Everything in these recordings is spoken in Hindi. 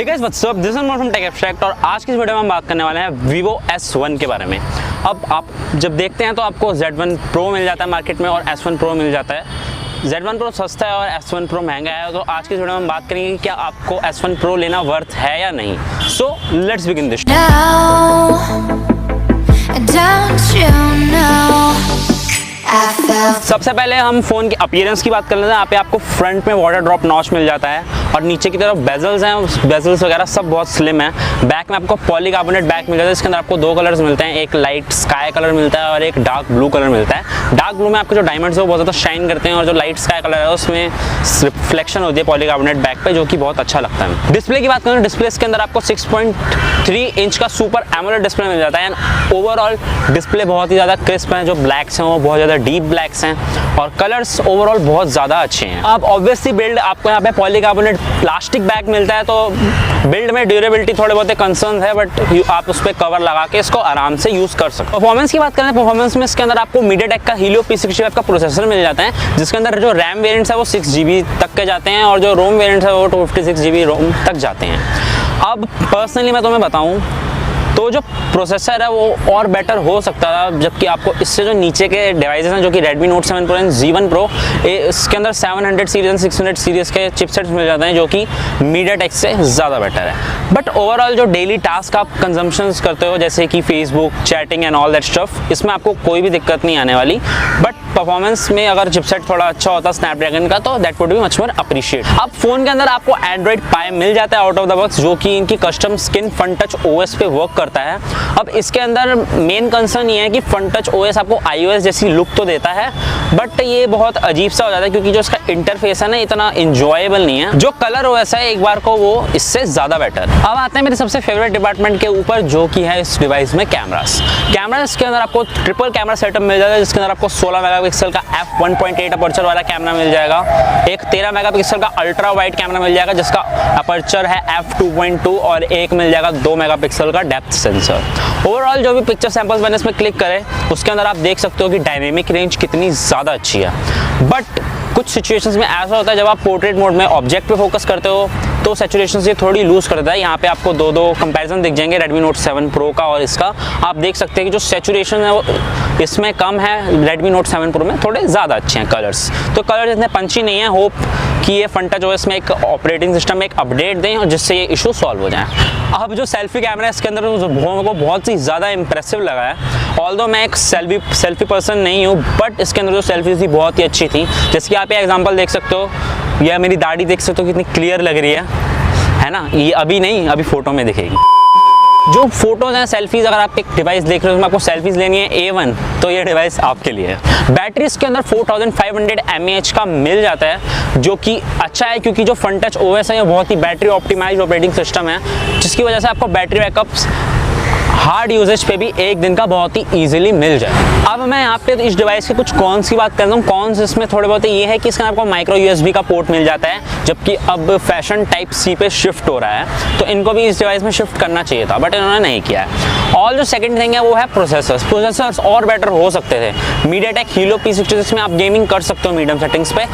Hey guys what's up, this is more from tech abstract और आज की इस वीडियो में हम बात करने वाले हैं Vivo S1 के बारे में। अब आप जब देखते हैं तो आपको Z1 Pro मिल जाता है मार्केट में और S1 Pro मिल जाता है। Z1 Pro सस्ता है और S1 Pro महंगा है, तो आज की इस वीडियो में हम बात करेंगे कि क्या आपको S1 Pro लेना वर्थ है या नहीं। So let's begin this. सबसे पहले हम फ़ोन के अपीयरेंस की बात कर लेते हैं। यहाँ पे आपको फ्रंट में वाटर ड्रॉप नॉच मिल जाता है और नीचे की तरफ बेजल्स हैं, बेजल्स वगैरह सब बहुत स्लिम है। बैक में आपको पॉलीकार्बोनेट बैक मिल जाता है, इसके अंदर आपको दो कलर्स मिलते हैं, एक लाइट स्काई कलर मिलता है और एक डार्क ब्लू कलर मिलता है। डार्क ब्लू में आपको जो डायमंड्स है वो बहुत ज़्यादा शाइन करते हैं और जो लाइट स्काई कलर है उसमें रिफ्लेक्शन होती है पॉलीकार्बोनेट बैक पे, जो कि बहुत अच्छा लगता है। डिस्प्ले की बात करें, डिस्प्ले के अंदर आपको 6.3 इंच का सुपर एमोलेड डिस्प्ले मिल जाता है एंड ओवरऑल डिस्प्ले बहुत ही ज़्यादा क्रिस्प है। जो ब्लैक्स हैं वो बहुत ज़्यादा डीप ब्लैक्स हैं और कलर्स ओवरऑल बहुत ज़्यादा अच्छे हैं। अब ऑब्वियसली बिल्ड आपको यहाँ पे पॉलीकार्बोनेट प्लास्टिक बैग मिलता है, तो बिल्ड में ड्यूरेबिलिटी थोड़े बहुत कंसर्न है, बट आप उस पर कवर लगा के इसको आराम से यूज़ कर सकते हो। परफॉर्मेंस की बात करें, परफॉर्मेंस में इसके अंदर आपको MediaTek का Helio P65 का प्रोसेसर मिल जाता है, जिसके अंदर जो रैम वेरिएंट्स है वो 6GB तक के जाते हैं और जो रोम वेरिएंट्स है वो 256GB रोम तक जाते हैं। अब पर्सनली मैं तुम्हें बताऊँ तो जो प्रोसेसर है वो और बेटर हो सकता था, जबकि आपको इससे जो नीचे के डिवाइसेस हैं जो कि Redmi Note 7 Pro and Z1 Pro, इसके अंदर 700 सीरीज एंड 600 सीरीज़ के चिपसेट्स मिल जाते हैं जो कि MediaTek से ज़्यादा बेटर है। बट ओवरऑल जो डेली टास्क आप कंजम्पशंस करते हो जैसे कि Facebook, chatting and all that stuff, इसमें आपको कोई भी दिक्कत नहीं आने वाली। बट परफॉर्मेंस में अगर चिपसेट थोड़ा अच्छा होता स्नैपड्रैगन का तो that would be much more appreciate. अब फ़ोन के अंदर आपको Android Pie मिल जाता है आउट ऑफ द बॉक्स, जो कि इनकी custom skin fun touch OS पे वर्क करता है। अब इसके अंदर मेन कंसर्न ये है कि फन टच OS आपको iOS जैसी लुक तो देता है, बट ये बहुत अजीब सा हो जाता है क्योंकि जो इसका इंटरफेस है ना इतना इंजॉयबल नहीं है। जो कलर OS है एक बार को वो इससे ज़्यादा बेटर। अब आते हैं मेरे सबसे फेवरेट डिपार्टमेंट के ऊपर, जो कि है इस डिवाइस में कैमरास। कैमरास के अंदर आपको ट्रिपल कैमरा सेटअप मिल जाता है, जिसके अंदर आपको 16 मेगापिक्सल का f1.8 अपर्चर वाला कैमरा मिल जाएगा, एक 13 मेगापिक्सल का अल्ट्रा वाइड कैमरा मिल जाएगा जिसका अपर्चर है f2.2 और एक मिल जाएगा 2 मेगापिक्सल का डेप्थ सेंसर। ओवरऑल जो भी पिक्चर सैंपल्स मैंने इसमें क्लिक करे उसके अंदर आप देख सकते हो कि डायनेमिक रेंज कितनी ज़्यादा अच्छी है। बट कुछ सिचुएशंस में ऐसा होता है जब आप पोर्ट्रेट मोड में ऑब्जेक्ट पे फोकस करते हो तो सैचुरेशन से थोड़ी लूज कर देता है। यहाँ पे आपको दो कंपैरिजन दिख जाएंगे Redmi Note 7 Pro का और इसका। आप देख सकते हैं कि जो सैचुरेशन है वो इसमें कम है, Redmi Note 7 Pro में थोड़े ज़्यादा अच्छे हैं कलर्स। तो कलर्स इतने पंची नहीं है। होप कि ये फन टच OS में एक ऑपरेटिंग सिस्टम में एक अपडेट दें और जिससे ये इशू सॉल्व हो जाए। अब जो सेल्फी कैमरा है इसके अंदर को बहुत ही ज़्यादा इंप्रेसिव लगा है। ऑल्दो मैं एक सेल्फी पर्सन नहीं हूँ, बट इसके अंदर जो सेल्फी थी बहुत ही अच्छी थी। जैसे कि आप ये एग्जांपल देख सकते हो, या मेरी दाढ़ी देख सकते हो कितनी क्लियर लग रही है ना। ये अभी नहीं, अभी फोटो में दिखेगी। जो फोटोज हैं, सेल्फीज, अगर आप एक डिवाइस देख रहे हो उसमें आपको सेल्फीज लेनी है A1 तो ये डिवाइस आपके लिए है। बैटरी इसके अंदर 4500 mAh का मिल जाता है, जो कि अच्छा है क्योंकि जो फन टच OS है ये बहुत ही बैटरी ऑप्टिमाइज्ड ऑपरेटिंग सिस्टम है, जिसकी वजह से आपको बैटरी बैकअप्स हार्ड यूजेज पे भी एक दिन का बहुत ही इजीली मिल जाए। अब मैं यहाँ पे इस डिवाइस के कुछ कॉन्स की बात करता हूँ। कॉन्स इसमें थोड़े बहुत ये है कि इसका आपको माइक्रो USB का पोर्ट मिल जाता है, जबकि अब फैशन टाइप C पे शिफ्ट हो रहा है, तो इनको भी इस डिवाइस में शिफ्ट करना चाहिए था, बट इन्होंने नहीं किया है। और जो सेकंड थिंग है वो है प्रोसेसर्स और बेटर हो सकते थे। MediaTek Helio P66 में आप गेमिंग कर सकते हो मीडियम सेटिंग्स पे,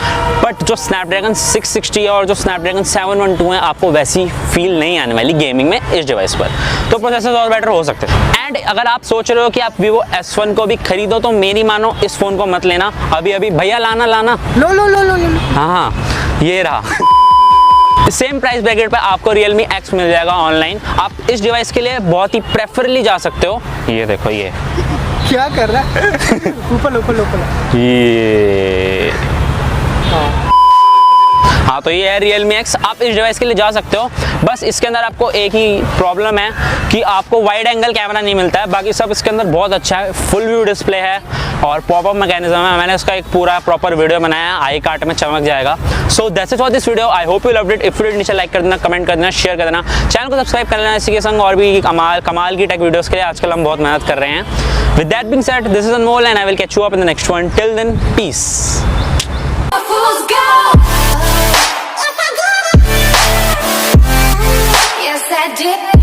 बट जो स्नैपड्रैगन 660 और जो स्नैपड्रैगन 712 है आपको वैसी फील नहीं आने वाली गेमिंग में इस डिवाइस पर। तो प्रोसेसर्स और बेटर हो सकते हैं। एंड अगर आप सोच रहे हो कि आप Vivo S1 को भी खरीदो तो मेरी मानो इस फोन को मत लेना अभी भैया, लाना लो। हाँ ये रहा। सेम प्राइस ब्रैकेट पे आपको Realme X मिल जाएगा ऑनलाइन। आप इस डिवाइस के लिए बहुत ही प्रेफरली जा सकते हो। ये देखो, ये क्या कर रहा है? ऊपर ये हाँ, तो ये है Realme X। आप इस डिवाइस के लिए जा सकते हो। बस इसके अंदर आपको एक ही प्रॉब्लम है कि आपको वाइड एंगल कैमरा नहीं मिलता है, बाकी सब इसके अंदर बहुत अच्छा है। फुल व्यू डिस्प्ले है और पॉपअप मैकेनिज्म है। मैंने इसका एक पूरा प्रॉपर वीडियो बनाया है, आई कार्ट में चमक जाएगा। So that's it for this video. I hope you loved it. If you did, नीचे लाइक कर देना, कमेंट कर देना, शेयर कर देना, चैनल को सब्सक्राइब कर लेना। इसी के संग और भी कमाल की टेक वीडियोस के लिए आजकल हम बहुत मेहनत कर रहे हैं। With that being said, this is Anmol and I will catch you up in the next one. Till then, peace. Yes, I did.